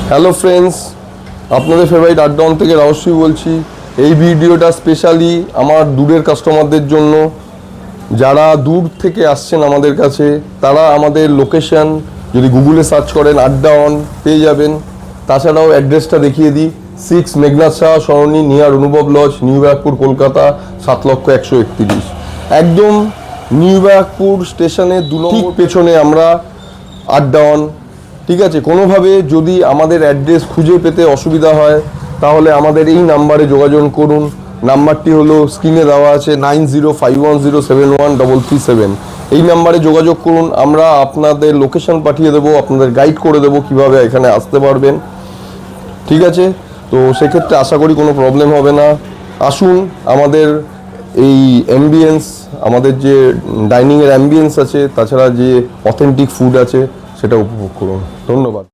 Hello friends, আপনাদের favourite আড্ডাওয়ান থেকে রাজশ্রী বলছি। এই ভিডিওটা স্পেশালি আমার দূরের কাস্টমারদের জন্য। যারা দূর থেকে আসছেন আমাদের কাছে, তারা আমাদের লোকেশন যদি গুগলে সার্চ করেন আড্ডাওয়ান পেয়ে যাবেন। তাছাড়াও অ্যাড্রেসটা দেখিয়ে দিই, 6 মেঘনাথ শাহ সরণি, নিয়ার অনুভব লজ, নিউ ব্যারাকপুর, কলকাতা 7,131। একদম নিউ ব্যারাকপুর স্টেশনের 2 নম্বর পেছনে আমরা আড্ডাওয়ান। ঠিক আছে, কোনোভাবে যদি আমাদের অ্যাড্রেস খুঁজে পেতে অসুবিধা হয় তাহলে আমাদের এই নাম্বারে যোগাযোগ করুন। নাম্বারটি হলো স্ক্রিনে দেওয়া আছে, 9051071337। এই নাম্বারে যোগাযোগ করুন, আমরা আপনাদের লোকেশন পাঠিয়ে দেবো, আপনাদের গাইড করে দেবো কীভাবে এখানে আসতে পারবেন। ঠিক আছে, তো সেক্ষেত্রে আশা করি কোনো প্রবলেম হবে না। আসুন, আমাদের এই অ্যাম্বিয়েন্স, আমাদের যে ডাইনিংয়ের অ্যাম্বিয়েন্স আছে, তাছাড়া যে অথেন্টিক ফুড আছে সেটা উপভোগ করুন। ধন্যবাদ।